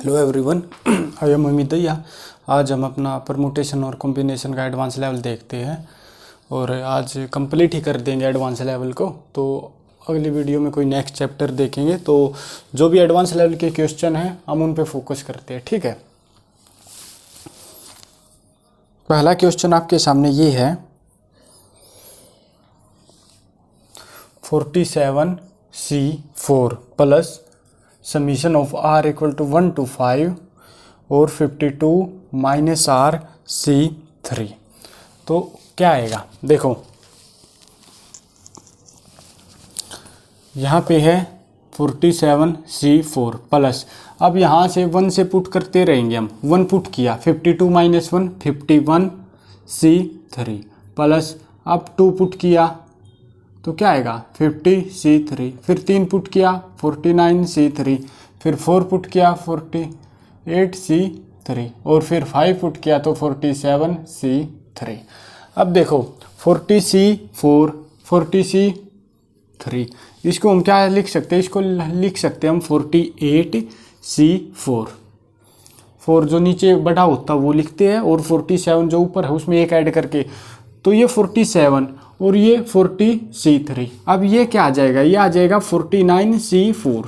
Hello everyone, I am Amit दैया। आज हम अपना परमुटेशन और कॉम्बिनेशन का एडवांस लेवल देखते हैं और आज कंप्लीट ही कर देंगे एडवांस लेवल को। तो अगली वीडियो में कोई नेक्स्ट चैप्टर देखेंगे। तो जो भी एडवांस लेवल के क्वेश्चन हैं हम उन पे फोकस करते हैं, ठीक है। पहला क्वेश्चन आपके सामने ये है 47C4 plus summation of R equal to 1 to 5 और 52 माइनस RC3। तो क्या आएगा, देखो यहाँ पे है 47C4 प्लस, अब यहाँ से 1 से पुट करते रहेंगे हम। 1 पुट किया, 52 माइनस 1 51C3 प्लस, अब 2 पुट किया तो क्या आएगा 50C3, फिर 3 पुट किया 49C3, फिर 4 पुट किया 48C3 और फिर 5 पुट किया तो 47C3। अब देखो 40C4 40C3, इसको हम क्या लिख सकते हैं, इसको लिख सकते हैं हम 48C4। 4 जो नीचे बड़ा होता है वो लिखते हैं और 47 जो ऊपर है उसमें एक ऐड करके, तो ये 47 और ये 40C3। अब ये क्या आ जाएगा, ये आ जाएगा 49C4।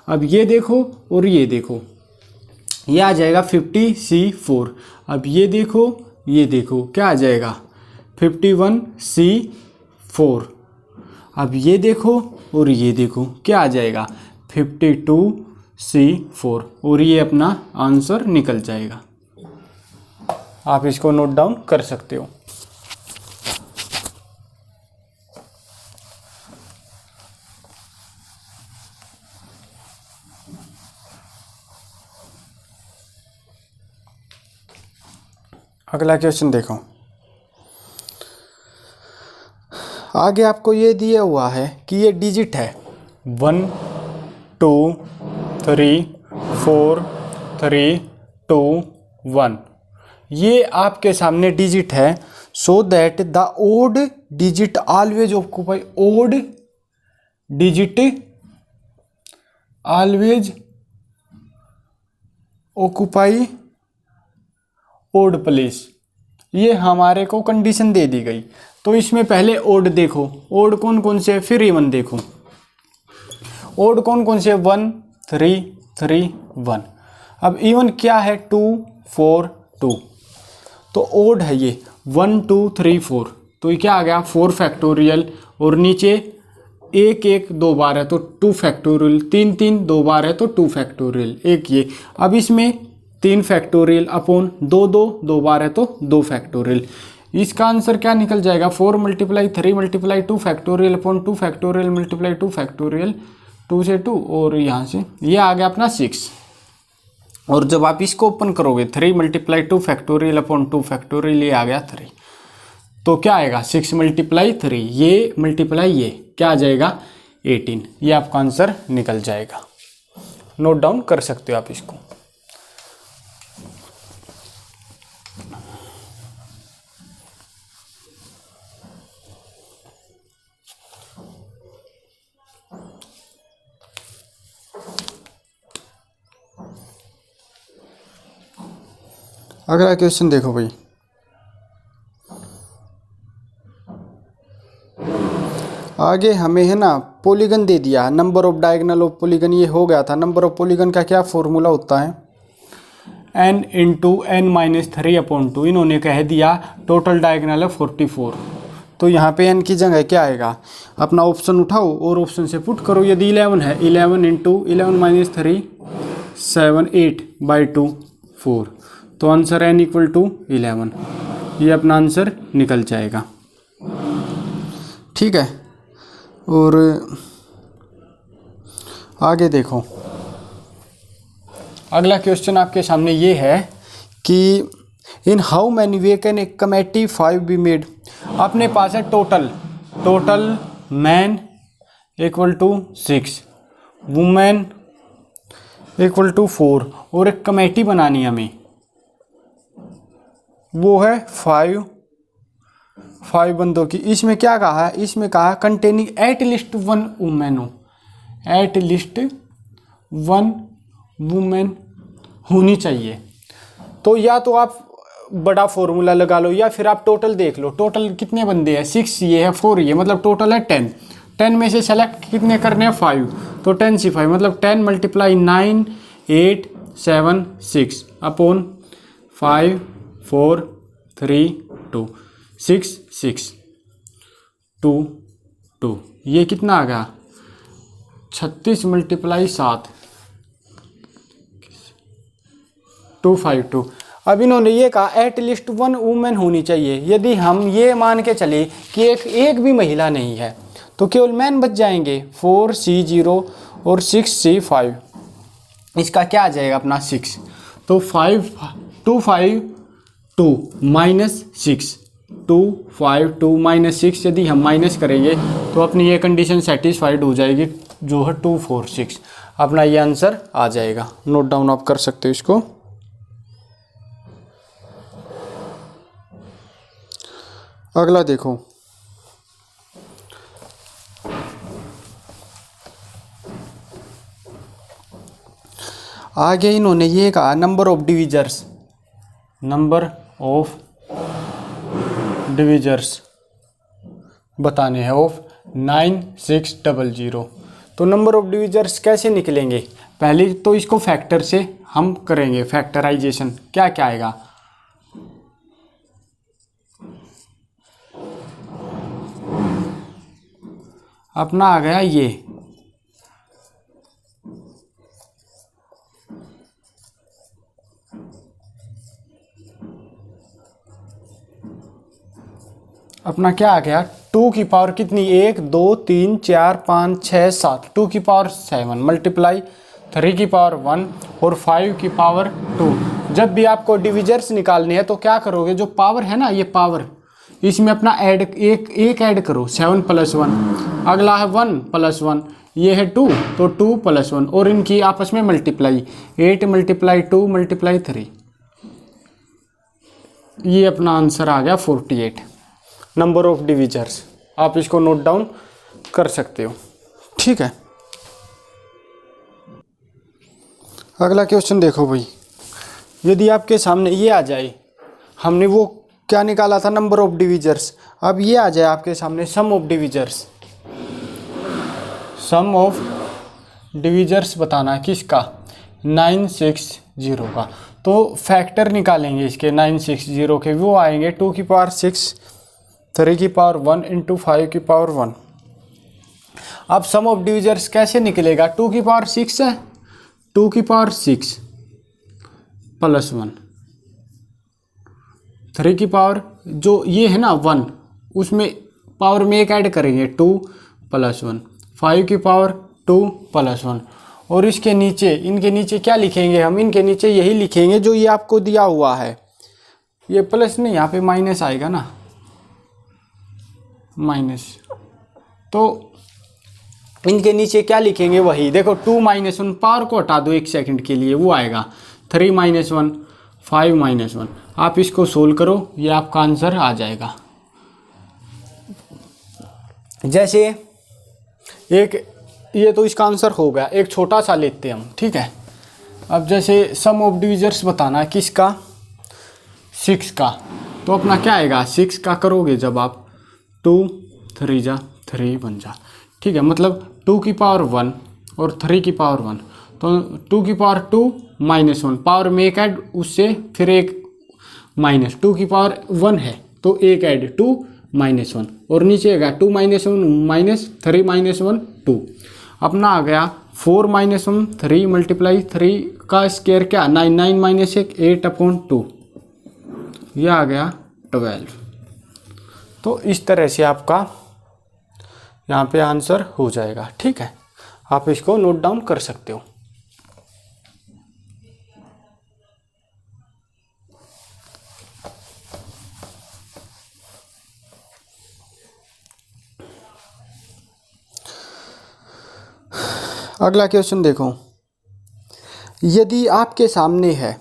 अब ये देखो और ये देखो, ये आ जाएगा 50C4। अब ये देखो, ये देखो क्या आ जाएगा 51C4। अब ये देखो और ये देखो क्या आ जाएगा 52C4 और ये अपना आंसर निकल जाएगा। आप इसको नोट डाउन कर सकते हो। अगला क्वेश्चन देखो, आगे आपको ये दिया हुआ है कि ये डिजिट है 1 2 3 4 3 2 1। ये आपके सामने डिजिट है, so that the odd digit always occupy, odd digit always occupy odd place. ये हमारे को कंडीशन दे दी गई, तो इसमें पहले ओड देखो, ओड कौन कौन से, फिर इवन देखो ओड कौन कौन से 1 3 3 1। अब इवन क्या है 2 4 2, तो ओड है ये 1 2 3 4, तो ये क्या आ गया 4 फैक्टोरियल और नीचे 1 1 2 बार है तो 2 फैक्टोरियल, 3 3 2 बार है तो 2 फैक्टोरियल एक ये। अब इसमें 3 फैक्टोरियल अपॉन 2 2 2 बार है तो 2 फैक्टोरियल। इसका आंसर क्या निकल जाएगा 4 multiply 3 multiply 2 factorial upon 2 factorial multiply 2 factorial, 2 से 2 और यहाँ से ये आ गया अपना 6। और जब आप इसको ओपन करोगे 3 मल्टीप्लाई 2 फैक्टोरियल अपॉन 2 फैक्टोरियल, ये आ गया 3। तो क्या आएगा 6 मल्टीप्लाई 3, ये मल्टीप्लाई ये क्या आ जाएगा 18। ये आपका आंसर निकल जाएगा। नोट डाउन कर सकते हो आप इसको। अगला क्वेश्चन देखो भाई, आगे हमें है ना पॉलीगन दे दिया, number of diagonal of polygon ये हो गया था। नंबर ऑफ पॉलीगन का क्या फॉर्मूला होता है, n इंटू n माइनस 3/2। इन्होंने कह दिया टोटल डायगोनल है 44, तो यहाँ पे n की जगह क्या आएगा, अपना ऑप्शन उठाओ और ऑप्शन से पुट करो। यदि 11 है 11 इंटू 11 माइनस 3 7 8/2 4, तो आंसर n इक्वल टू 11। ये अपना आंसर निकल जाएगा, ठीक है। और आगे देखो, अगला क्वेश्चन आपके सामने ये है कि in how many way can a committee 5 be made. अपने पास है total man equal to 6, women equal to 4 और एक कमेटी बनानी हमें, वो है 5 बंदों की। इसमें क्या कहा है, इसमें कहा कंटेनिंग एट लिस्ट 1 वुमेन हो, एट लिस्ट 1 वुमेन होनी चाहिए। तो या तो आप बड़ा फॉर्मूला लगा लो या फिर आप टोटल देख लो, टोटल कितने बंदे हैं, 6 ये है 4 ये, मतलब टोटल है 10। 10 में से सेलेक्ट कितने करने हैं 5, तो 10 से 5 मतलब 10 × 9 8 7 6 अपॉन 5 4 3 2 6 6 2 2, ये कितना आ गया 36 × 7 252। अब इन्होंने ये कहा एटलीस्ट 1 वुमेन होनी चाहिए। यदि हम ये मान के चले कि एक भी महिला नहीं है तो केवल मैन बच जाएंगे, 4C0 और 6C5, इसका क्या आ जाएगा अपना 6, तो 252 माइनस 6, 252 माइनस 6 यदि हम माइनस करेंगे तो अपनी ये कंडीशन सेटिस्फाइड हो जाएगी जो है 246, अपना ये आंसर आ जाएगा। नोट डाउन आप कर सकते हो इसको। अगला देखो, आगे इन्होंने ये कहा number of divisors, number of divisors बताने हैं ऑफ 9600। तो नंबर ऑफ डिविजर्स कैसे निकलेंगे, पहले तो इसको फैक्टर से हम करेंगे फैक्टराइजेशन। क्या क्या आएगा, अपना आ गया ये, अपना क्या आ गया 2 की पावर कितनी 1 2 3 4 5 6 7, 2 की पावर 7 मल्टीप्लाई 3 की पावर 1 और 5 की पावर 2। जब भी आपको डिविजर्स निकालने हैं तो क्या करोगे, जो पावर है ना ये पावर, इसमें अपना ऐड एक ऐड करो 7 + 1, अगला है 1 + 1, ये है 2 तो 2 + 1 और इनकी आपस में मल्टीप्लाई 8 × 2 × 3, ये अपना आंसर आ गया 48 नंबर ऑफ डिविजर्स। आप इसको नोट डाउन कर सकते हो, ठीक है। अगला क्वेश्चन देखो भाई, यदि आपके सामने ये आ जाए, हमने वो क्या निकाला था नंबर ऑफ डिविजर्स, अब ये आ जाए आपके सामने sum of divisors, sum of divisors बताना है किसका 960 का। तो फैक्टर निकालेंगे इसके 960 के, वो आएंगे 2 की पावर 6 3 की पावर 1 × 5 की पावर 1। अब सम ऑफ डिविजर्स कैसे निकलेगा, 2 की पावर 6 है, 2 की पावर 6 + 1, 3 की पावर जो ये है ना 1, उसमें पावर में एक ऐड करेंगे 2 + 1, 5 की पावर 2 + 1 और इसके नीचे, इनके नीचे क्या लिखेंगे हम, इनके नीचे यही लिखेंगे जो ये आपको दिया हुआ है, ये प्लस नहीं यहाँ पे माइनस आएगा ना, माइनस, तो इनके नीचे क्या लिखेंगे वही देखो 2 - 1, पावर को हटा दो 1 सेकंड के लिए, वो आएगा 3 - 1 5 - 1। आप इसको सोल्व करो, ये आपका आंसर आ जाएगा। जैसे एक ये तो इसका आंसर हो गया, एक छोटा सा लेते हैं हम, ठीक है। अब जैसे सम ऑफ डिविजर्स बताना है किसका 6 का, तो अपना क्या आएगा 6 का करोगे जब आप 2 3 जा 3 बन जा, ठीक है, मतलब 2 की पावर 1 और 3 की पावर 1, तो 2 की पावर 2 - 1, पावर में एक ऐड उससे फिर एक माइनस, 2 की पावर 1 है तो एक ऐड 2 - 1 और नीचे आएगा 2 - 1 -3 - 1 2, अपना आ गया 4 - 1 3 × 3 का स्क्वायर क्या 9 9 - 1 8/2, यह आ गया 12। तो इस तरह से आपका यहाँ पे आंसर हो जाएगा, ठीक है। आप इसको नोट डाउन कर सकते हो। अगला क्वेश्चन देखो, यदि आपके सामने है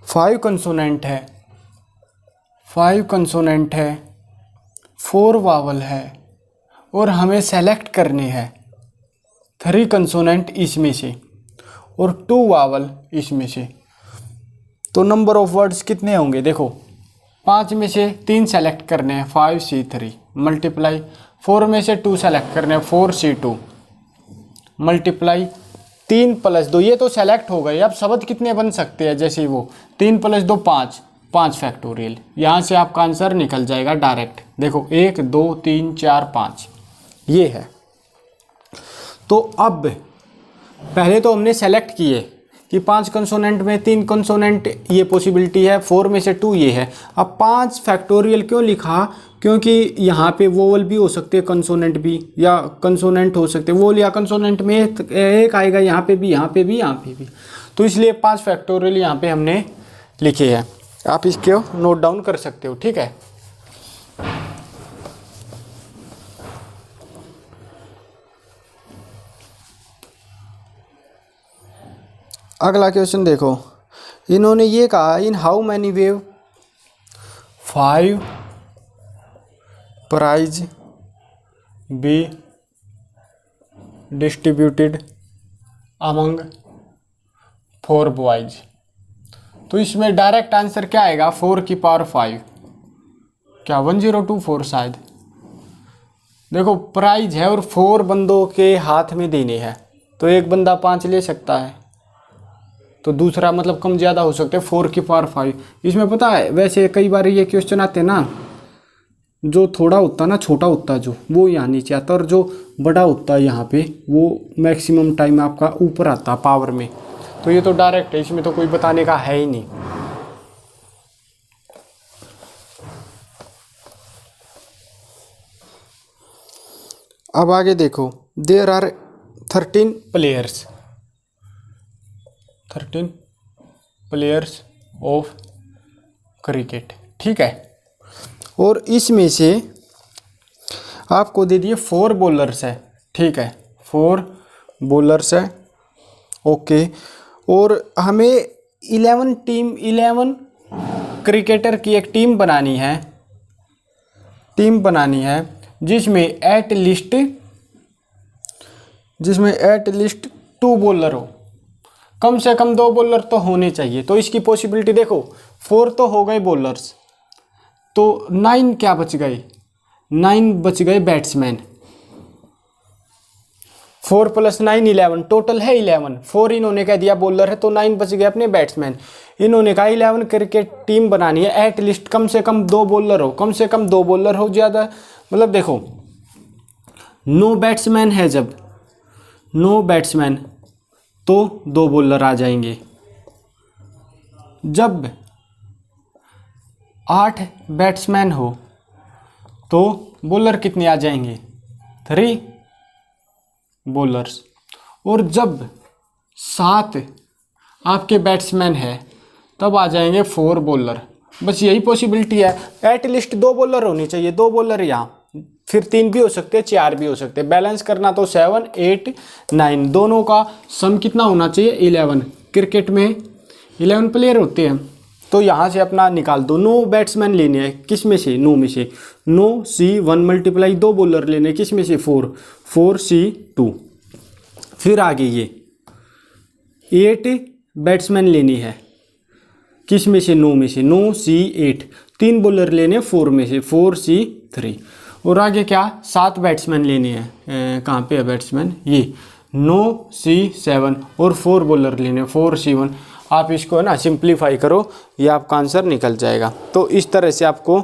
5 कंसोनेंट है, 5 कंसोनेंट है, 4 वावल है और हमें सेलेक्ट करने हैं 3 कंसोनेंट इसमें से, और 2 वावल इसमें से, तो नंबर ऑफ वर्ड्स कितने होंगे देखो, 5 में से 3 सेलेक्ट करने हैं 5C3 मल्टीप्लाई 4 में से 2 सेलेक्ट करने हैं 4C2 मल्टीप्लाई 3 + 2, ये तो सेलेक्ट हो गए। अब शब्द कितने बन सकते हैं, जैसे वो 3 + 2 5 फैक्टोरियल, यहाँ से आपका आंसर निकल जाएगा डायरेक्ट। देखो 1 2 3 4 5 ये है। तो अब पहले तो हमने सेलेक्ट किए कि 5 कंसोनेंट में 3 कंसोनेंट ये पॉसिबिलिटी है, 4 में से 2 ये है। अब 5 फैक्टोरियल क्यों लिखा, क्योंकि यहाँ पे वोवल भी हो सकते हैं, कंसोनेंट भी, या कंसोनेंट हो सकते हैं वोवल या कंसोनेंट में एक आएगा, यहाँ पे भी, यहाँ पे भी, यहाँ पे भी, तो इसलिए 5 फैक्टोरियल यहाँ पे हमने लिखे हैं। आप इसको नोट डाउन कर सकते हो, ठीक है। अगला क्वेश्चन देखो, इन्होंने ये कहा in how many ways 5 prize be distributed among 4 boys. तो इसमें डायरेक्ट आंसर क्या आएगा, 4 की पावर 5, क्या 1024 शायद। देखो प्राइज है और 4 बंदों के हाथ में देने हैं, तो एक बंदा 5 ले सकता है, तो दूसरा मतलब कम ज़्यादा हो सकते हैं 4 की पावर 5। इसमें पता है वैसे कई बार ये क्वेश्चन आते हैं ना, जो थोड़ा होता ना, छोटा होता जो, वो यहाँ नीचे आता, और जो बड़ा होता है यहाँ पे वो मैक्सिमम टाइम आपका ऊपर आता पावर में। तो ये तो डायरेक्ट है, इसमें तो कोई बताने का है ही नहीं। अब आगे देखो, there are 13 players, 13 players of cricket, ठीक है। और इसमें से आपको दे दिए 4 बॉलर्स है, ठीक है, 4 बॉलर्स है, ओके। और हमें 11 क्रिकेटर की एक टीम बनानी है, जिसमें एट लिस्ट 2 बॉलर हो, कम से कम 2 बॉलर तो होने चाहिए। तो इसकी पॉसिबिलिटी देखो, 4 तो हो गए बॉलर्स, तो 9 क्या बच गए, 9 बच गए बैट्समैन। 4 + 9 11, टोटल है 11। 4 इन्होंने कह दिया बॉलर है, तो 9 बच गए अपने बैट्समैन। इन्होंने कहा 11 क्रिकेट टीम बनानी है, एट लिस्ट कम से कम 2 बॉलर हो, कम से कम 2 बॉलर हो, ज़्यादा मतलब देखो 9 बैट्समैन है, जब 9 बैट्समैन तो 2 बॉलर आ जाएंगे। जब 8 बैट्समैन हो तो बॉलर कितने आ जाएंगे, 3 बॉलर्स। और जब 7 आपके बैट्समैन है तब आ जाएंगे 4 बॉलर। बस यही पॉसिबिलिटी है, एट लिस्ट 2 बॉलर होनी चाहिए, 2 बॉलर यहाँ, फिर 3 भी हो सकते हैं, 4 भी हो सकते हैं। बैलेंस करना तो 7 8 9 दोनों का सम कितना होना चाहिए, 11। क्रिकेट में 11 प्लेयर होते हैं, तो यहाँ से अपना निकाल दो। 9 बैट्समैन लेने हैं, किस में से, 9 में से, 9C1 मल्टीप्लाई 2 बॉलर लेने, किस में से, 4C2। फिर आगे ये 8 बैट्समैन लेनी है, किस में से, 9 में से, 9C8 3 बॉलर लेने 4 में से, 4C3। और आगे क्या, 7 बैट्समैन लेने हैं, कहाँ पे है बैट्समैन, ये 9C7 और 4 बॉलर लेने 4C1। आप इसको है ना सिंप्लीफाई करो, ये आपका आंसर निकल जाएगा। तो इस तरह से आपको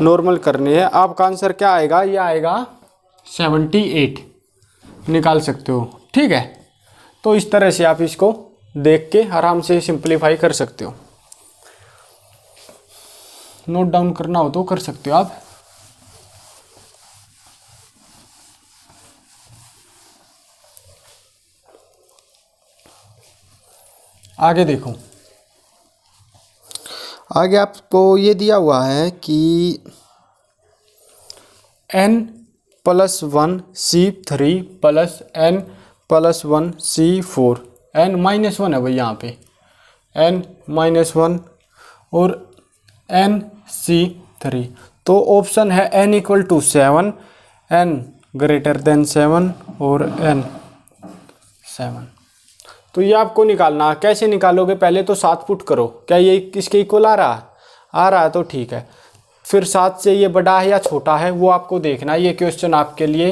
नॉर्मल करनी है। आपका आंसर क्या आएगा, ये आएगा 78 निकाल सकते हो, ठीक है। तो इस तरह से आप इसको देख के आराम से सिंप्लीफाई कर सकते हो। नोट डाउन करना हो तो कर सकते हो आप। आगे देखो, आगे आपको ये दिया हुआ है कि n+1 C3 + n+1 C4, n-1 है भाई यहाँ पे, n-1 और n C3। तो ऑप्शन है n = 7, n > 7 और n 7। तो ये आपको निकालना, कैसे निकालोगे, पहले तो 7 पुट करो, क्या ये इसके इक्वल आ रहा है तो ठीक है। फिर 7 से ये बड़ा है या छोटा है वो आपको देखना है। ये क्वेश्चन आपके लिए,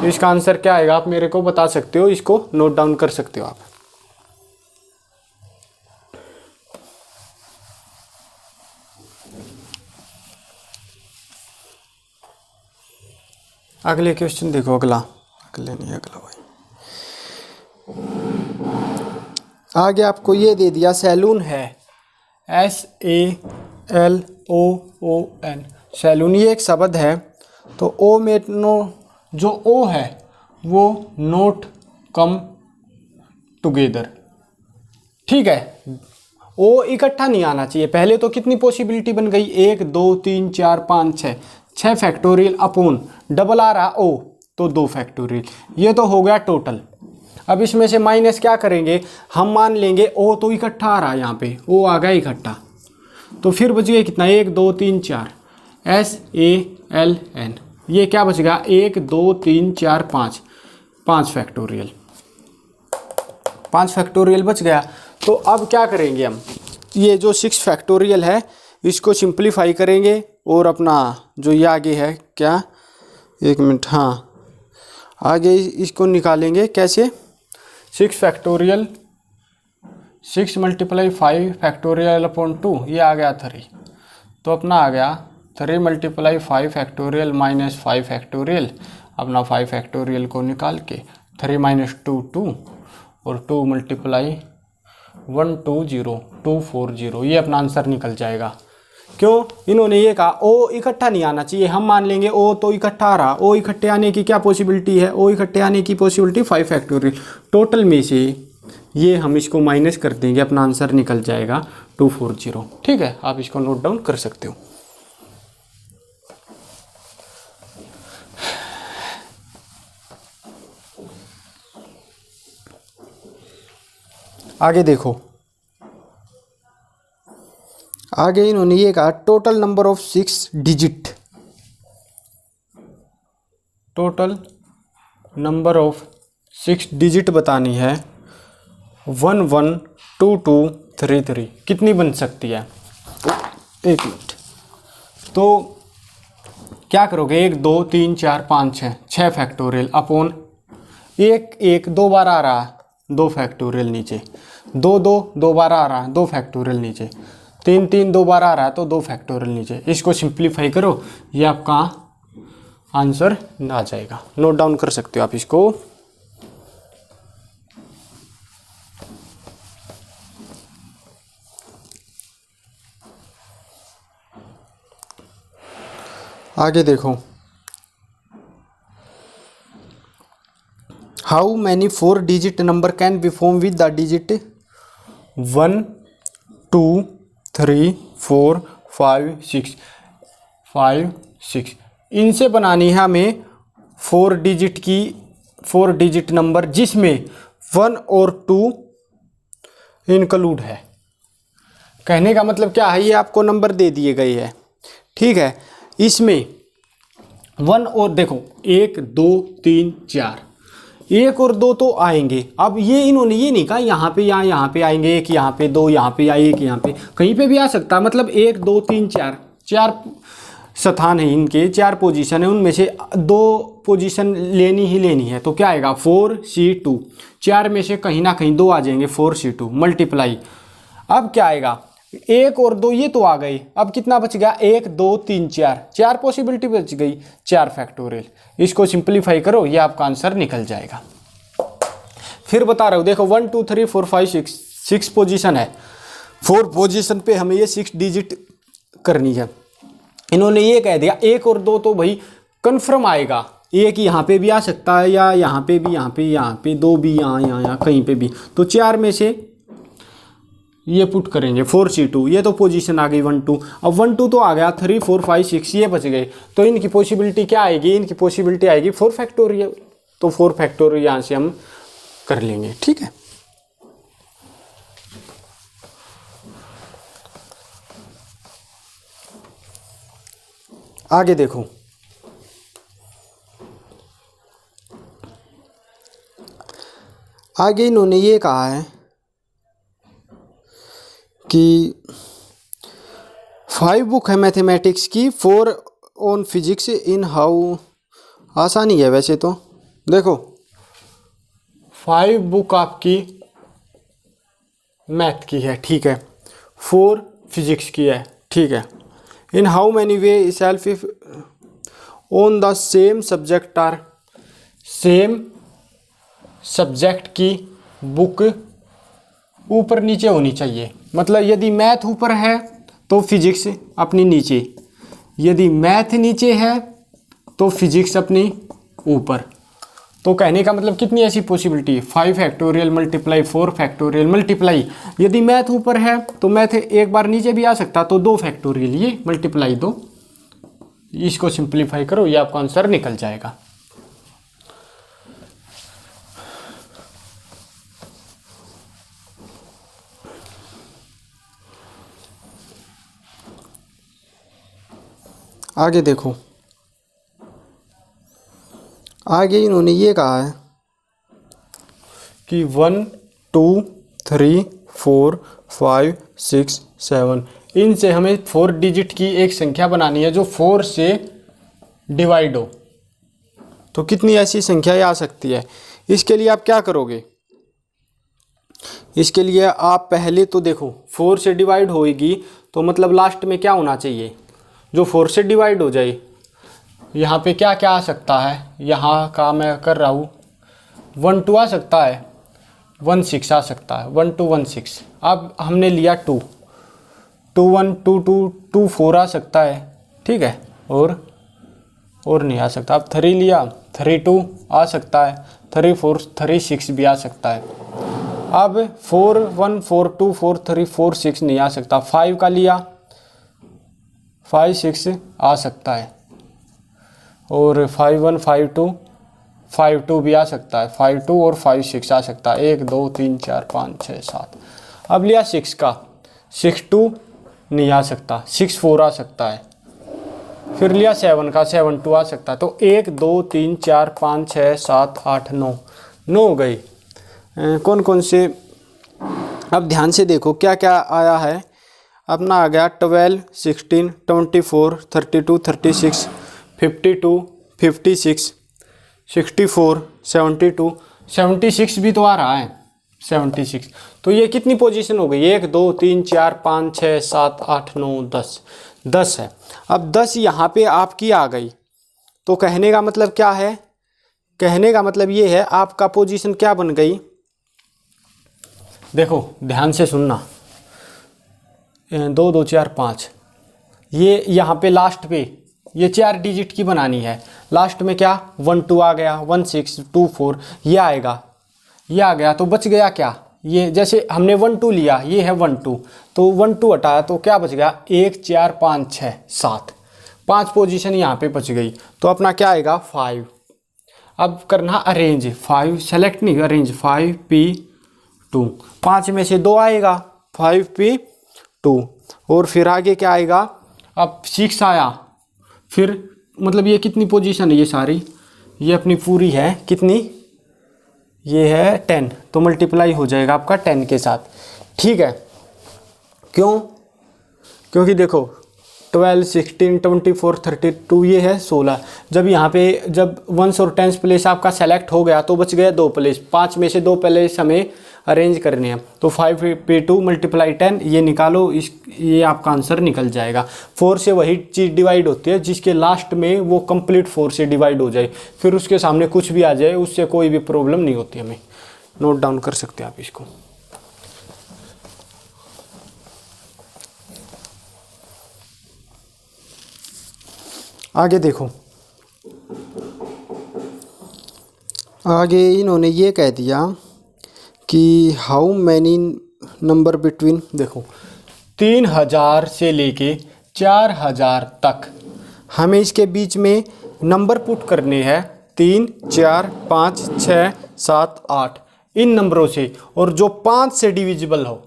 इसका आंसर क्या आएगा आप मेरे को बता सकते हो, इसको नोट डाउन कर सकते हो आप। अगले क्वेश्चन देखो, अगला भाई आगे आपको ये दे दिया, सैलून है, SALOON, सैलून ये एक शब्द है। तो ओ में जो ओ है वो नोट कम टुगेदर, ठीक है, ओ इकट्ठा नहीं आना चाहिए। पहले तो कितनी पॉसिबिलिटी बन गई, 1 2 3 4 5 6 फैक्टोरियल अपोन डबल आ रहा ओ तो 2 फैक्टोरियल, ये तो हो गया टोटल। अब इसमें से माइनस क्या करेंगे, हम मान लेंगे ओ तो इकट्ठा आ रहा है, यहाँ पे ओ आ गया इकट्ठा, तो फिर बच गया कितना, 1 2 3 4 SALN, ये क्या बच गया 1 2 3 4 5 फैक्टोरियल, 5 फैक्टोरियल बच गया। तो अब क्या करेंगे हम, ये जो 6 फैक्टोरियल है इसको सिंप्लीफाई करेंगे और अपना जो ये आगे है क्या, एक मिनट, हाँ आगे इसको निकालेंगे कैसे, 6 फैक्टोरियल 6 × 5 फैक्टोरियल अपॉन 2, ये आ गया 3, तो अपना आ गया 3 × 5 फैक्टोरियल माइनस 5 फैक्टोरियल, अपना 5 फैक्टोरियल को निकाल के 3 - 2 2 और 2 × 120 240, ये अपना आंसर निकल जाएगा। क्यों, इन्होंने ये कहा ओ इकट्ठा नहीं आना चाहिए, हम मान लेंगे ओ तो इकट्ठा आ रहा, ओ इकट्ठे आने की क्या पॉसिबिलिटी है, ओ इकट्ठे आने की पॉसिबिलिटी 5 फैक्टोरियल, टोटल में से ये हम इसको माइनस कर देंगे, अपना आंसर निकल जाएगा 240, ठीक है, आप इसको नोट डाउन कर सकते हो। आगे देखो, आगे इन्होंने ये कहा total number of 6 digit, total number of 6 digit बतानी है, 1 1 2 2 3 3, कितनी बन सकती है, एक मिनट, तो क्या करोगे, 1 2 3 4 5 6 फैक्टोरियल अपॉन 1 1 2 बार आ रहा है 2 फैक्टोरियल नीचे, 2 2 2 बार आ रहा है 2 फैक्टोरियल नीचे, 3 3 2 बार आ रहा है तो 2 फैक्टोरियल नीचे, इसको सिंप्लीफाई करो, ये आपका आंसर आ जाएगा, नोट डाउन कर सकते हो आप इसको। आगे देखो, how many 4 digit number can be form with the digit 1 2 3 4 5 6, इनसे बनानी है हमें 4 डिजिट नंबर जिसमें 1 और 2 इंक्लूड है। कहने का मतलब क्या है, ये आपको नंबर दे दिए गए हैं, ठीक है, इसमें 1 और देखो 1 2 3 4, 1 और 2 तो आएंगे। अब ये इन्होंने ये नहीं कहा यहाँ पे यहाँ पे आएंगे, एक यहाँ पे 2 यहाँ पे, एक यहाँ पे, कहीं पे भी आ सकता, मतलब 1 2 3 4 स्थान है इनके, 4 पोजीशन है, उनमें से 2 पोजीशन लेनी ही लेनी है, तो क्या आएगा 4C2, 4 में से कहीं ना कहीं 2 आ जाएंगे, 4C2 मल्टीप्लाई, अब क्या आएगा 1 और 2 ये तो आ गई, अब कितना बच गया 1 2 3 4 पॉसिबिलिटी बच गई, 4 फैक्टोरियल, इसको सिंप्लीफाई करो, ये आपका आंसर निकल जाएगा। फिर बता रहा हूँ, देखो 1 2 3 4 5 6 पोजीशन है, 4 पोजीशन पे हमें ये 6 डिजिट करनी है। इन्होंने ये कह दिया 1 और 2 तो भाई कन्फर्म आएगा, एक यहाँ पे भी आ सकता है, या यहाँ पे भी, यहाँ पे 2 भी, यहाँ कहीं पे भी, तो 4 में से ये पुट करेंगे 4C2, ये तो पोजीशन आ गई 1 2, अब 1 2 तो आ गया, 3 4 5 6 ये बच गए, तो इनकी पॉसिबिलिटी क्या आएगी, इनकी पॉसिबिलिटी आएगी 4 फैक्टोरियल, तो 4 फैक्टोरियल यहाँ से हम कर लेंगे, ठीक है। आगे देखो, आगे इन्होंने ये कहा है कि 5 बुक है मैथमेटिक्स की, 4 ऑन फिजिक्स इन हाउ। आसानी है वैसे तो, देखो 5 बुक आपकी मैथ की है, ठीक है, 4 फिजिक्स की है, ठीक है। In how many way shelf if on the same subject are, same subject की बुक ऊपर नीचे होनी चाहिए। मतलब यदि मैथ ऊपर है तो फिजिक्स अपनी नीचे, यदि मैथ नीचे है तो फिजिक्स अपनी ऊपर। तो कहने का मतलब कितनी ऐसी possibility, 5 factorial multiply 4 factorial multiply, यदि मैथ ऊपर है तो मैथ एक बार नीचे भी आ सकता, तो 2 फैक्टोरियल ये मल्टीप्लाई 2, इसको सिंप्लीफाई करो, ये आपका आंसर निकल जाएगा। आगे देखो, आगे इन्होंने ये कहा है कि 1 2 3 4 5 6 7, इनसे हमें 4 डिजिट की एक संख्या बनानी है जो 4 से डिवाइड हो। तो कितनी ऐसी संख्याएं आ सकती है। इसके लिए आप क्या करोगे, इसके लिए आप पहले तो देखो 4 से डिवाइड होएगी तो मतलब लास्ट में क्या होना चाहिए, जो 4 से डिवाइड हो जाए। यहाँ पे क्या क्या आ सकता है, यहाँ का मैं कर रहा हूँ, 1 2 आ सकता है, 1 6 आ सकता है, 1 2 1 6। अब हमने लिया 2 2 1 2 2 2 4 आ सकता है, ठीक है, और नहीं आ सकता। अब 3 लिया, 3 2 आ सकता है, 3 4 3 6 भी आ सकता है। अब 4 1 4 2 4 3 4 6 नहीं आ सकता। 5 का लिया, 5 6 आ सकता है, और 5 1 5 2 5 2 भी आ सकता है, 5 2 और 5 6 आ सकता है, 1 2 3 4 5 6 7। अब लिया 6 का, 6 2 नहीं आ सकता, 6 4 आ सकता है। फिर लिया 7 का, 7 2 आ सकता है। तो 1 2 3 4 5 6 7 8 9 9 हो गई। कौन कौन से, अब ध्यान से देखो क्या क्या आया है। अपना आ गया 12 16 24 32 36 52 56 64 72 76 भी तो आ रहा है, 76। तो ये कितनी पोजीशन हो गई, 1 2 3 4 5 6 7 8 9 10, 10 है। अब 10 यहाँ पे आपकी आ गई, तो कहने का मतलब क्या है, कहने का मतलब ये है आपका पोजीशन क्या बन गई। देखो ध्यान से सुनना, 2 2 4 5, ये यहाँ पे लास्ट पे ये 4 डिजिट की बनानी है। लास्ट में क्या 1 2 आ गया, 1 6 2 4 ये आएगा, ये आ गया, तो बच गया क्या, ये जैसे हमने 1 2 लिया, ये है 1 2, तो 1 2 हटाया तो क्या बच गया, 1 4 5 6 7, 5 पोजीशन यहाँ पे बच गई। तो अपना क्या आएगा 5। अब करना अरेंज, 5 सेलेक्ट नहीं, अरेंज 5 P 2, 5 में से 2 आएगा, 5 P 2, और फिर आगे क्या आएगा, अब 6 आया, फिर मतलब ये कितनी पोजीशन है, ये सारी ये अपनी पूरी है कितनी, ये है 10, तो मल्टीप्लाई हो जाएगा आपका 10 के साथ, ठीक है। क्यों, क्योंकि देखो 12 16 24 32 ये है 16। जब यहाँ पे जब 1s और 10s प्लेस आपका सेलेक्ट हो गया तो बच गया 2 प्लेस, 5 में से 2 प्लेस हमें अरेंज करने हैं। तो 5 पे 2 मल्टीप्लाई 10 ये निकालो, इस ये आपका आंसर निकल जाएगा। 4 से वही चीज़ डिवाइड होती है जिसके लास्ट में वो कंप्लीट 4 से डिवाइड हो जाए, फिर उसके सामने कुछ भी आ जाए उससे कोई भी प्रॉब्लम नहीं होती हमें। नोट डाउन कर सकते हैं आप इसको। आगे देखो, आगे इन्होंने ये कह दिया कि हाउ मैनी नंबर बिटवीन, देखो 3000 से लेके 4000 तक हमें इसके बीच में नंबर पुट करने हैं 3 4 5 6 7 8 इन नंबरों से, और जो 5 से डिविजिबल हो,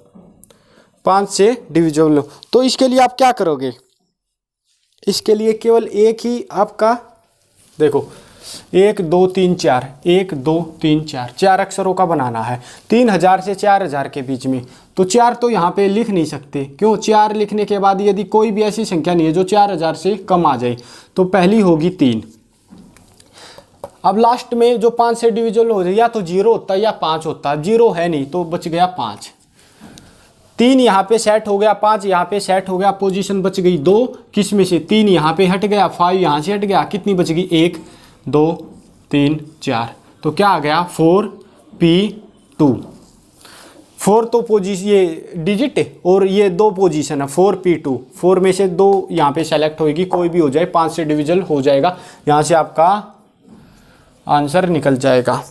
5 से डिविजिबल हो। तो इसके लिए आप क्या करोगे, इसके लिए केवल एक ही आपका, देखो 1 2 3 4, 1 2 3 4, 4 अक्षरों का बनाना है 3000 से 4000 के बीच में। तो 4 तो यहाँ पे लिख नहीं सकते, क्यों? 4 लिखने के बाद यदि कोई भी ऐसी संख्या नहीं है जो 4000 से कम आ जाए, तो पहली होगी 3। अब लास्ट में जो 5 से डिविजिबल हो जाए, या तो 0 होता है या 5 होता है, 0 है नहीं तो बच गया 5। 3 यहाँ पे सेट हो गया, 5 यहाँ पे सेट हो गया, पोजीशन बच गई 2, किस में से? 3 यहाँ पे हट गया, 5 यहाँ से हट गया, कितनी बच गई? 1 2 3 4। तो क्या आ गया? 4p2। 4 तो पोजीशन ये डिजिट है और ये 2 पोजीशन है, 4p2। 4 में से 2 यहाँ पे सेलेक्ट होगी, कोई भी हो जाए, 5 से डिविजिबल हो जाएगा, यहाँ से आपका आंसर निकल जाएगा।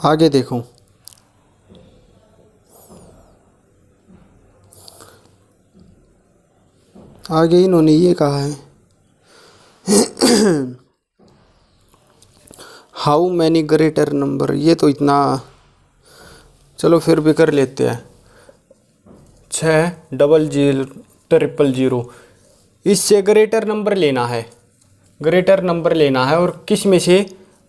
आगे देखो, आगे इन्होंने ये कहा है हाउ मैनी ग्रेटर नंबर, ये तो इतना, चलो फिर भी कर लेते हैं। 6000000, इससे ग्रेटर नंबर लेना है, ग्रेटर नंबर लेना है, और किस में से?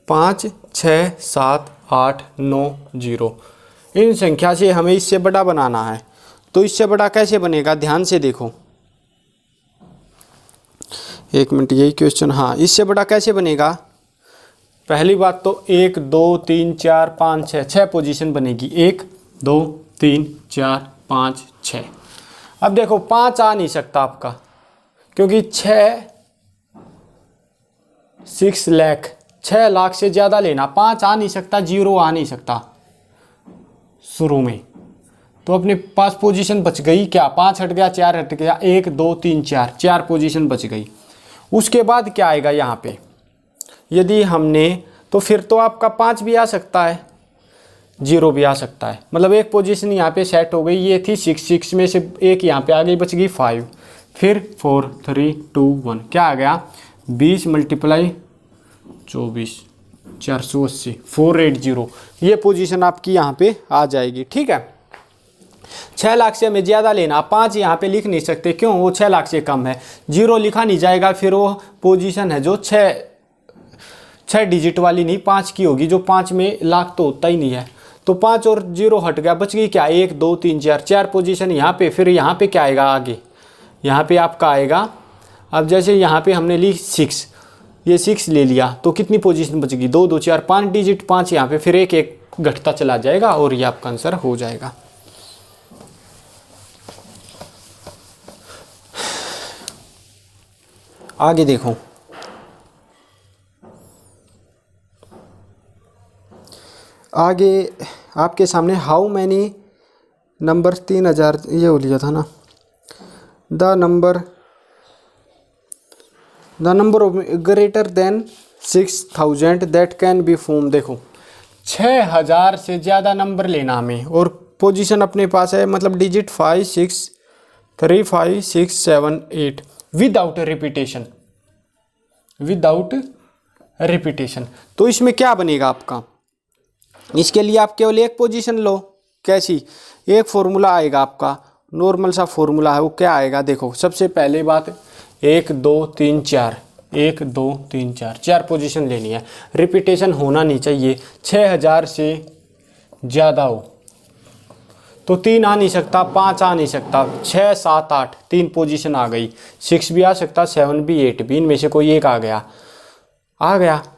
5 6 7 8 9 0। इन संख्या से हमें इससे बड़ा बनाना है। तो इससे बड़ा कैसे बनेगा? ध्यान से देखो, एक मिनट, यही क्वेश्चन। हाँ, इससे बड़ा कैसे बनेगा? पहली बात तो 1 2 3 4 5 6, 6 पोजीशन बनेगी, 1 2 3 4 5 6। अब देखो 5 आ नहीं सकता आपका, क्योंकि 6 लाख से ज़्यादा लेना, 5 आ नहीं सकता, 0 आ नहीं सकता शुरू में। तो अपने पास पोजीशन बच गई क्या? 5 हट गया, 4 हट गया, 1 2 3 4, 4 पोजीशन बच गई। उसके बाद क्या आएगा यहाँ पे? यदि हमने, तो फिर तो आपका 5 भी आ सकता है, 0 भी आ सकता है, मतलब एक पोजीशन यहाँ पे सेट हो गई, ये थी 6, 6 में से एक यहाँ पे आ गई, बच गई 5, फिर 4 3 2 1, क्या आ गया? 20 × 24 480 480, ये पोजीशन आपकी यहाँ पे आ जाएगी। ठीक है, 6 लाख से हमें ज़्यादा लेना, 5 यहाँ पे लिख नहीं सकते, क्यों? वो 6 लाख से कम है, 0 लिखा नहीं जाएगा, फिर वो पोजीशन है जो 6 डिजिट वाली नहीं, 5 की होगी, जो 5 में लाख तो होता ही नहीं है। तो 5 और 0 हट गया, बच गई क्या? 1 2 3 4, 4 पोजीशन यहाँ पे। फिर यहाँ पे क्या आएगा आगे? यहाँ पे आपका आएगा, अब जैसे यहाँ पे हमने ली 6, ये 6 ले लिया, तो कितनी पोजीशन बच गई? 2 2 4 5 डिजिट, 5 यहाँ पे, फिर एक एक घटता चला जाएगा और ये आपका आंसर हो जाएगा। आगे देखो, आगे आपके सामने हाउ मैनी नंबर 3000, ये हो लिया था ना, the number of greater than 6000 that can be form. देखो 6000 से ज़्यादा नंबर लेना हमें, और पोजीशन अपने पास है, मतलब डिजिट 5 6 3 5 6 7 8 विदाउट रिपीटेशन। तो इसमें क्या बनेगा आपका? इसके लिए आप केवल एक पोजीशन लो। कैसी? एक फॉर्मूला आएगा आपका, नॉर्मल सा फॉर्मूला है, वो क्या आएगा? देखो, सबसे पहले बात 1 2 3 4, 1 2 3 4, 4 पोजीशन लेनी है, रिपीटेशन होना नहीं चाहिए। 6000 से ज़्यादा हो तो 3 आ नहीं सकता, 5 आ नहीं सकता, 6 7 8 3 पोजीशन आ गई, 6 भी आ सकता, 7 भी 8 भी, इनमें से कोई एक आ गया।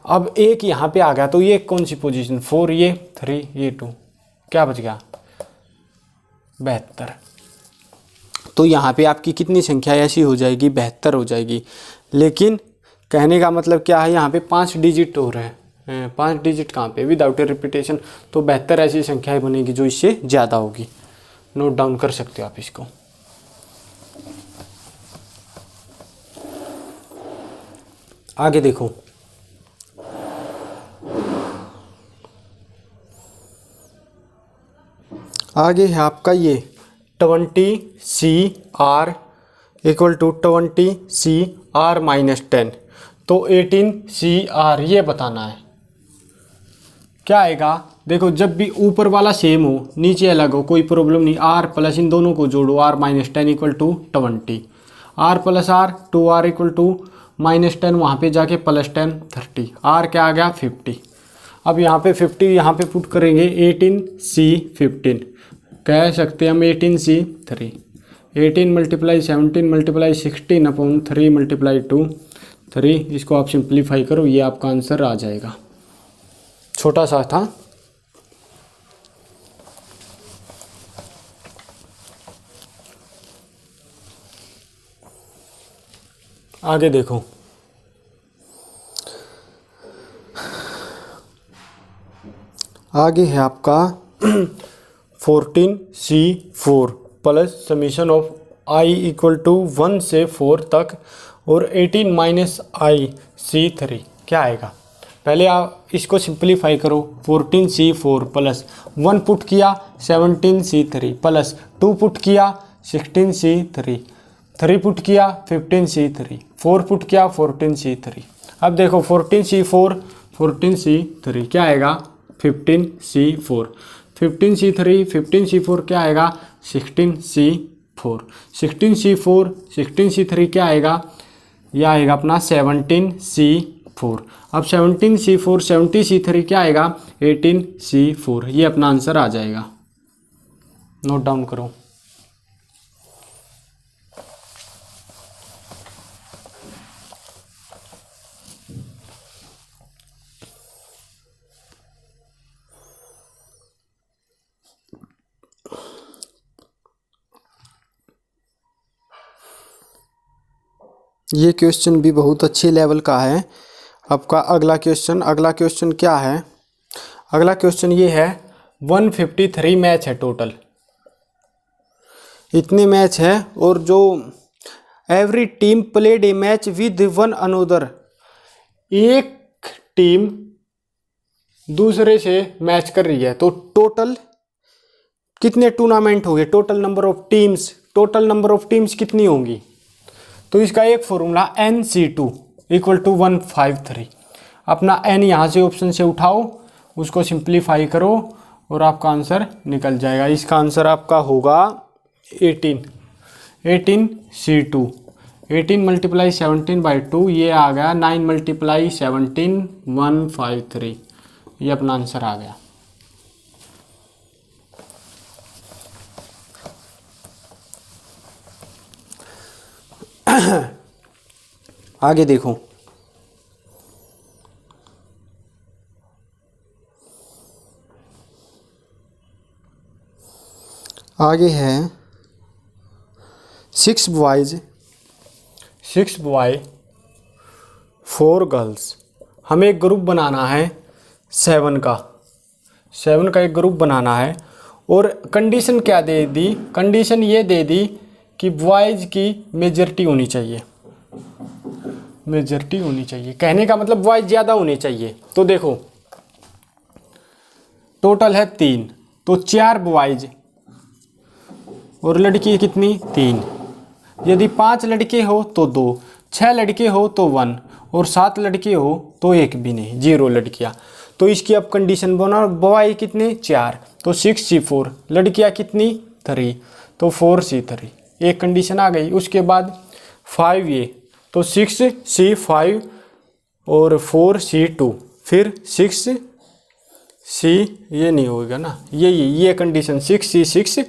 अब एक यहाँ पे आ गया, तो ये कौन सी पोजीशन? 4, ये 3, ये 2, क्या बच गया? 72। तो यहाँ पे आपकी कितनी संख्या ऐसी हो जाएगी? 72 हो जाएगी। लेकिन कहने का मतलब क्या है, यहाँ पे 5 डिजिट हो रहे हैं, 5 डिजिट कहाँ पे? Without repetition. तो 72 ऐसी संख्याएं बनेगी जो इससे ज़्यादा होगी। नोट डाउन कर सकते हो आप इसको। आगे देखो, आगे है आपका ये 20CR इक्वल टू 20CR - 10। तो 18CR ये बताना है, क्या आएगा, देखो जब भी ऊपर वाला सेम हो नीचे अलग हो कोई प्रॉब्लम नहीं, आर प्लस इन दोनों को जोड़ो, r minus 10 equal to 20, r plus r 2r equal to -10, वहाँ पे जाके +10 30, आर क्या आ गया 50। अब यहाँ पे 50 यहाँ पे पुट करेंगे 18C15, कह सकते हैं हम 18C3, 18 × 17 × 16/3 × 2 3, इसको आप सिंप्लीफाई करो, ये आपका आंसर आ जाएगा। छोटा सा था। आगे देखो, आगे है आपका 14C4 plus summation of I equal to 1 से 4 तक और 18 - IC3 क्या आएगा। पहले आप इसको सिंप्लीफाई करो, 14C4 प्लस 1 पुट किया 17C3 प्लस 2 पुट किया 16C3, 3 पुट किया 15C3, 4 पुट किया 14C3। अब देखो 14C3 क्या आएगा 15C4, 15C3 क्या आएगा 16C4, 16C3 क्या आएगा, यह आएगा अपना 17C4। अब 17C4 70C3 क्या आएगा 18C4, ये अपना आंसर आ जाएगा। नोट डाउन करो। ये क्वेश्चन भी बहुत अच्छे लेवल का है। आपका अगला क्वेश्चन क्या है, अगला क्वेश्चन ये है 153 मैच है टोटल, इतने मैच है और जो every team played a match with one another, एक टीम दूसरे से मैच कर रही है, तो टोटल कितने टूर्नामेंट हो गए, टोटल नंबर ऑफ टीम्स कितनी होंगी। तो इसका एक फॉर्मूला NC2 इक्वल टू 153, अपना n यहाँ से ऑप्शन से उठाओ, उसको सिंप्लीफाई करो और आपका आंसर निकल जाएगा। इसका आंसर आपका होगा 18C2, 18 × 17/2, ये आ गया 9 × 17 153, ये अपना आंसर आ गया। आगे देखो, आगे है 6 बॉयज 4 गर्ल्स। हमें एक ग्रुप बनाना है 7 का एक ग्रुप बनाना है और कंडीशन क्या दे दी, कंडीशन ये दे दी कि बॉयज़ की मेजॉरिटी होनी चाहिए, कहने का मतलब बॉयज़ ज़्यादा होने चाहिए। तो देखो टोटल है 3, तो 4 बॉयज़ और लड़की कितनी 3, यदि 5 लड़के हो तो 2, 6 लड़के हो तो 1 और 7 लड़के हो तो 1 भी नहीं, 0 लड़कियां। तो इसकी अब कंडीशन बना, बॉय कितने 4, तो 6C4, लड़कियां कितनी 3, तो 4C3, एक कंडीशन आ गई। उसके बाद 5 ये, तो 6C5 और 4C2, फिर 6C, ये नहीं होगा ना, ये कंडीशन 6C6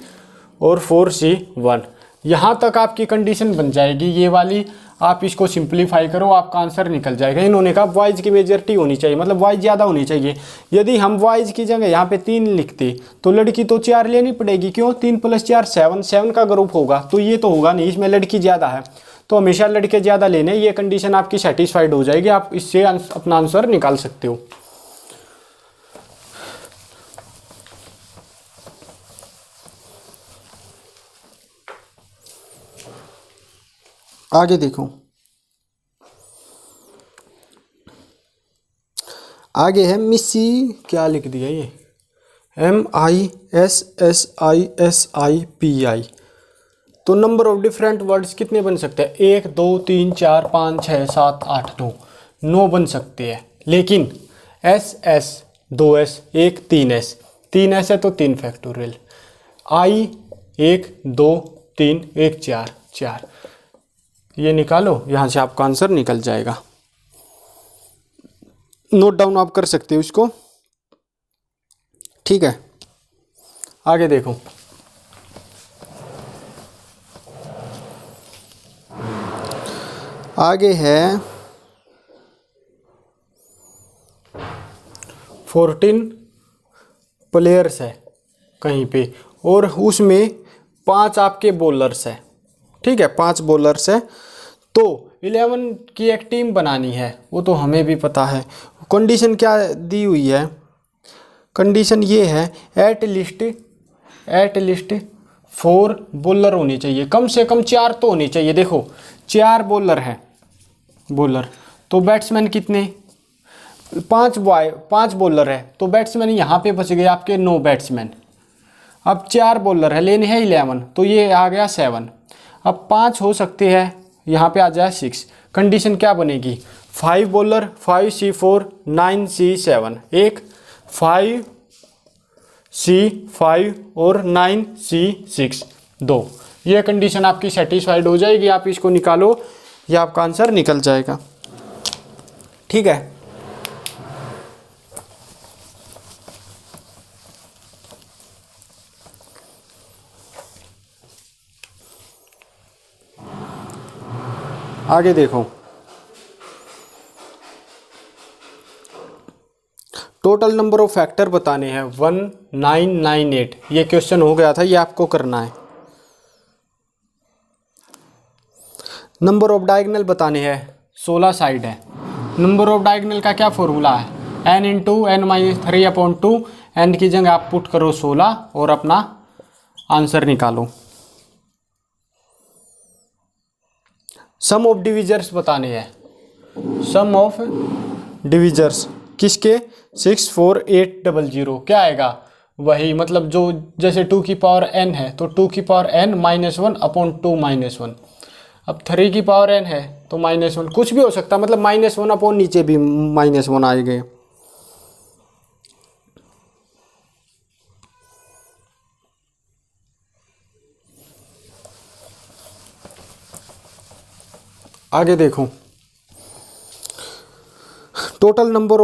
और 4C1, यहाँ तक आपकी कंडीशन बन जाएगी ये वाली। आप इसको सिंप्लीफाई करो, आपका आंसर निकल जाएगा। इन्होंने कहा बॉयज़ की मेजॉरिटी होनी चाहिए, मतलब बॉयज़ ज़्यादा होनी चाहिए। यदि हम बॉयज़ की जगह यहाँ पे 3 लिखते तो लड़की तो 4 लेनी पड़ेगी, क्यों 3 + 4 7 का ग्रुप होगा, तो ये तो होगा नहीं, इसमें लड़की ज़्यादा है, तो हमेशा लड़के ज़्यादा लेने। ये कंडीशन आपकी सेटिस्फाइड हो जाएगी, आप इससे अपना आंसर निकाल सकते हो। आगे देखो, आगे है मिसी, क्या लिख दिया ये MISSISIPI। तो नंबर ऑफ डिफरेंट वर्ड्स कितने बन सकते हैं, 1 2 3 4 5 6 7 8 9 बन सकते हैं। लेकिन SS 2s 1 3s 3s है तो 3 फैक्टोरियल, i 1 2 3 1 4 4, ये निकालो, यहाँ से आपका आंसर निकल जाएगा। नोट डाउन आप कर सकते हो इसको, ठीक है। आगे देखो, आगे है 14 प्लेयर्स है कहीं पे, और उसमें 5 आपके बॉलर्स है, ठीक है, 5 बॉलर्स है। तो 11 की एक टीम बनानी है, वो तो हमें भी पता है। कंडीशन क्या दी हुई है, कंडीशन ये है एट लिस्ट 4 बॉलर होनी चाहिए, कम से कम 4 तो होनी चाहिए। देखो 4 बॉलर हैं, बॉलर तो बैट्समैन कितने, 5 बॉलर है, तो बैट्समैन यहाँ पे बच गए आपके 9 बैट्समैन। अब 4 बॉलर है, लेने हैं 11, तो ये आ गया 7। अब 5 हो सकते हैं, यहाँ पे आ जाए 6। कंडीशन क्या बनेगी, 5 बॉलर 5C4 9C7, एक 5C5 और 9C6 2। ये कंडीशन आपकी सेटिस्फाइड हो जाएगी, आप इसको निकालो, ये आपका आंसर निकल जाएगा, ठीक है। आगे देखो, टोटल नंबर ऑफ फैक्टर बताने हैं 1998। ये क्वेश्चन हो गया था, ये आपको करना है। नंबर ऑफ डायगोनल बताने हैं, 16 साइड है। नंबर ऑफ डायगोनल का क्या फॉर्मूला है, n इंटू n-3/2, n की जगह आप पुट करो 16 और अपना आंसर निकालो। सम ऑफ डिविजर्स बताने हैं, सम ऑफ डिविजर्स किसके, 6 4 8 0 0, क्या आएगा वही, मतलब जो जैसे 2 की पावर n है तो 2 की पावर n -1/2 -1। अब 3 की पावर n है तो -1, कुछ भी हो सकता है, मतलब -1 अपॉन नीचे भी -1 आएंगे। आगे देखो, total number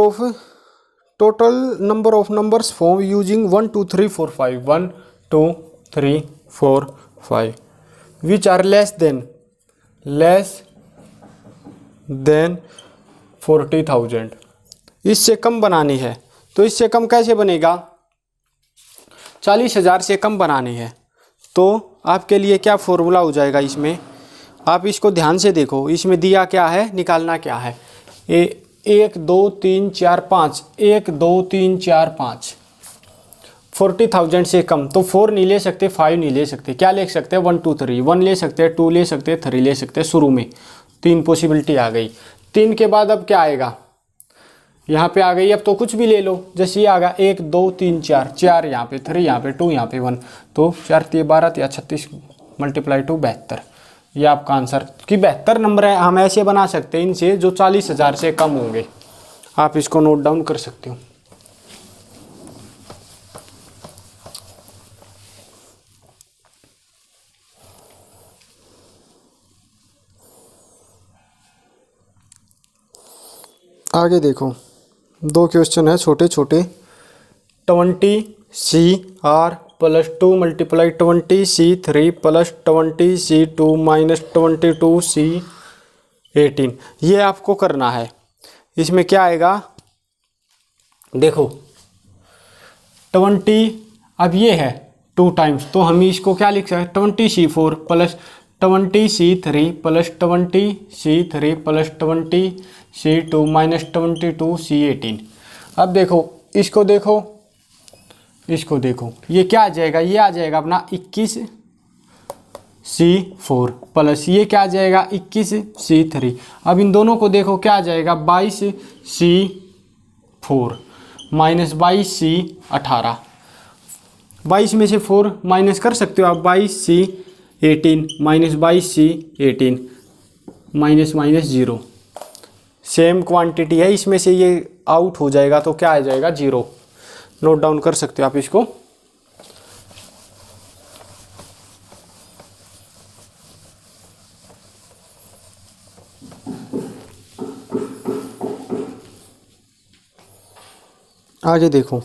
of numbers form using 1 2 3 4 5 1 2 3 4 5 which are less than 40,000। इससे कम बनानी है, तो इससे कम कैसे बनेगा, 40,000 से कम बनानी है, तो आपके लिए क्या फॉर्मूला हो जाएगा इसमें, आप इसको ध्यान से देखो, इसमें दिया क्या है, निकालना क्या है। 1 2 3 4 5, 1 2 3 4 5, 40,000 से कम, तो 4 नहीं ले सकते, 5 नहीं ले सकते, क्या ले सकते हैं, 1 2 3, 1 ले सकते हैं, 2 ले सकते हैं, 3 ले सकते हैं। शुरू में 3 पॉसिबिलिटी आ गई, 3 के बाद अब क्या आएगा, यहाँ पे आ गई, अब तो कुछ भी ले लो, जैसे ये आ गया 1 2 3 4, 4 यहाँ पे, 3 यहाँ पे, 2 यहाँ पे, 1, तो 4 3 12 या 36 × 2 72। ये आपका आंसर कि 72 नंबर है। हम ऐसे बना सकते हैं इनसे जो 40,000 से कम होंगे, आप इसको नोट डाउन कर सकते हो। आगे देखो, 2 क्वेश्चन है छोटे छोटे। 20CR + 2 × 20C3 + 20C2 - 22C18, ये आपको करना है। इसमें क्या आएगा, देखो 20, अब ये है 2 टाइम्स, तो हम इसको क्या लिख सकते हैं, 20C4 + 20C3 + 20C3 + 20C2 - 22C18। अब देखो इसको देखो, इसको देखो, ये क्या आ जाएगा, ये आ जाएगा अपना 21C4 प्लस ये क्या आ जाएगा 21C3। अब इन दोनों को देखो क्या आ जाएगा 22C4 माइनस 22C18। 22 में से 4 माइनस कर सकते हो आप, 22C18 minus 22C18 minus 0 same quantity है, इसमें से ये आउट हो जाएगा तो क्या आ जाएगा 0। नोट डाउन कर सकते हो आप इसको। आगे देखो,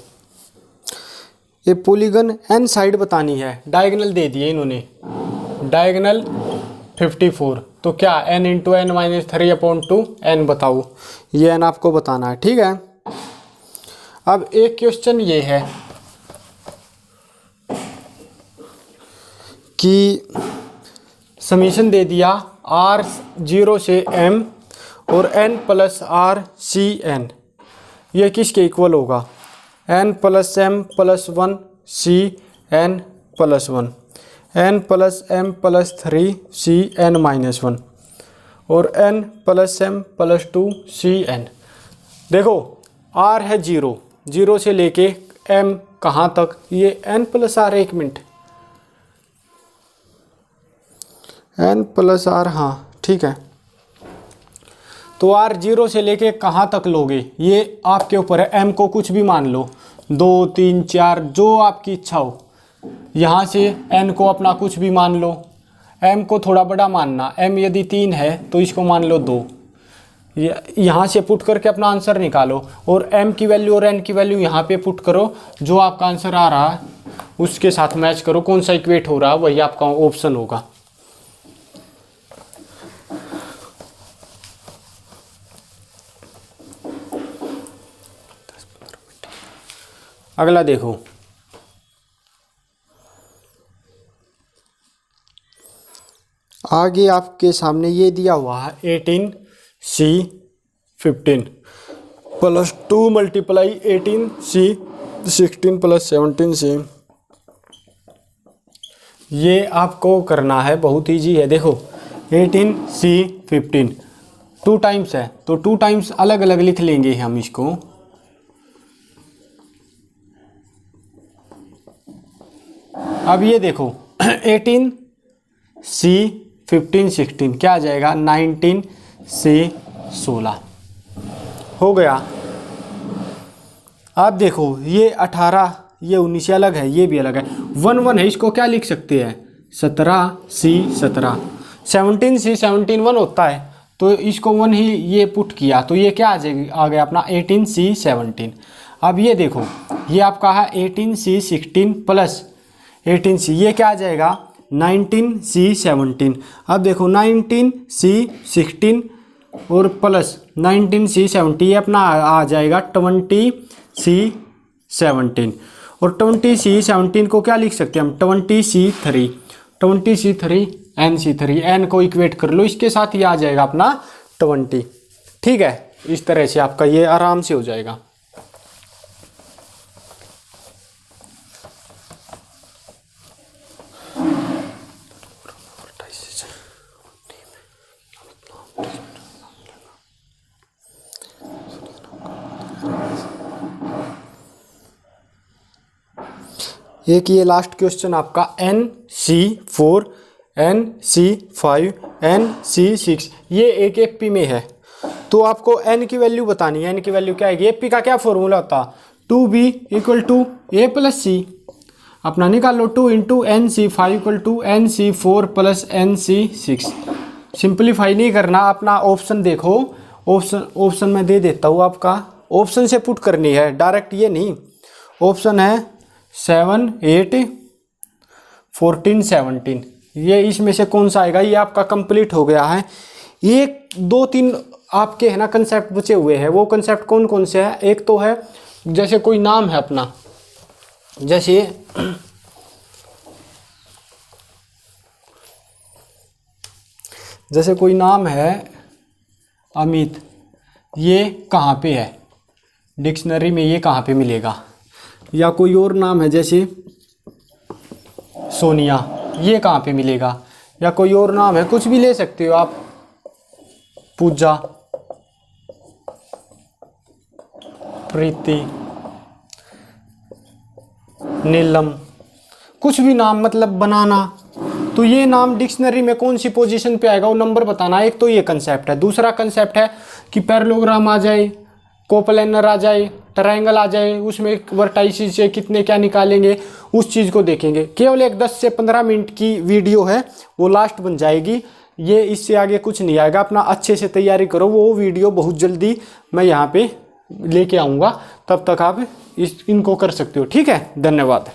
ये पॉलीगन एन साइड बतानी है, डायगोनल दे दिए इन्होंने, डायगोनल 54, तो क्या n into n minus 3/2 n बताओ, ये n आपको बताना है, ठीक है। अब एक क्वेश्चन ये है कि समीशन दे दिया r 0 से m और n plus r c n, ये किसके इक्वल होगा, n plus m plus 1 c n plus 1, n plus m plus 3 c n minus 1 और n plus m plus 2 c n। देखो r है 0, 0 से लेके m कहाँ तक, ये n प्लस r, एक मिनट, n प्लस r, हाँ ठीक है। तो r 0 से लेके कहाँ तक लोगे ये आपके ऊपर है, m को कुछ भी मान लो, 2 3 4 जो आपकी इच्छा हो। यहाँ से n को अपना कुछ भी मान लो, m को थोड़ा बड़ा मानना, m यदि 3 है तो इसको मान लो 2। यहाँ से पुट करके अपना आंसर निकालो और m की वैल्यू और n की वैल्यू यहाँ पे पुट करो, जो आपका आंसर आ रहा है उसके साथ मैच करो, कौन सा इक्वेट हो रहा है वही आपका ऑप्शन होगा। अगला देखो, आगे आपके सामने ये दिया हुआ है 18c 15 plus 2 multiply 18c 16 plus 17c, ये आपको करना है, बहुत ईजी है। देखो 18c 15 2 टाइम्स है तो 2 टाइम्स अलग अलग लिख लेंगे हम इसको। अब ये देखो 18c 15 16 क्या आ जाएगा, 19c 16 हो गया। अब देखो ये 18, ये 19 अलग है, ये भी अलग है, 1 1 है, इसको क्या लिख सकते हैं, 17c 17, 17c 17 1 होता है तो इसको 1 ही ये पुट किया तो ये क्या आ गया अपना 18c 17। अब ये देखो ये आपका है 18c 16 प्लस 18c, ये क्या आ जाएगा 19c 17। अब देखो 19c 16 और प्लस 19c 17, ये अपना आ जाएगा 20c 17 और 20c 17 को क्या लिख सकते हैं हम, 20c3, 20c3 nc3, n को इक्वेट कर लो इसके साथ, ये आ जाएगा अपना 20, ठीक है। इस तरह से आपका ये आराम से हो जाएगा। एक ये लास्ट क्वेश्चन आपका NC4 NC5 NC6, ये एक एपी में है तो आपको n की वैल्यू बतानी है। n की वैल्यू क्या है, एपी का क्या फॉर्मूला होता, 2b = a + c, अपना निकाल लो, 2 × NC5 = NC4 + NC6। सिंप्लीफाई नहीं करना, अपना ऑप्शन देखो, ऑप्शन में दे देता हूँ, आपका ऑप्शन से पुट करनी है, डायरेक्ट ये नहीं। ऑप्शन है 7 8 14 17, ये इसमें से कौन सा आएगा, ये आपका कंप्लीट हो गया है। 1 2 3 आपके है ना कंसेप्ट बचे हुए हैं, वो कंसेप्ट कौन कौन से हैं, एक तो है जैसे कोई नाम है अपना, जैसे कोई नाम है अमित, ये कहाँ पे है डिक्शनरी में, ये कहाँ पे मिलेगा, या कोई और नाम है जैसे सोनिया, ये कहाँ पे मिलेगा, या कोई और नाम है, कुछ भी ले सकते हो आप, पूजा, प्रीति, नीलम, कुछ भी नाम मतलब बनाना, तो ये नाम डिक्शनरी में कौन सी पोजीशन पे आएगा वो नंबर बताना। एक तो ये कंसेप्ट है, दूसरा कंसेप्ट है कि पैरेललोग्राम आ जाए, कोप्लेनर आ जाए, ट्रायंगल आ जाए, उसमें वर्टाइसिस से कितने क्या निकालेंगे उस चीज़ को देखेंगे। केवल एक 10 से 15 मिनट की वीडियो है, वो लास्ट बन जाएगी। ये इससे आगे कुछ नहीं आएगा। अपना अच्छे से तैयारी करो, वो वीडियो बहुत जल्दी मैं यहाँ पे लेके आऊँगा, तब तक आप इनको कर सकते हो। ठीक है, धन्यवाद।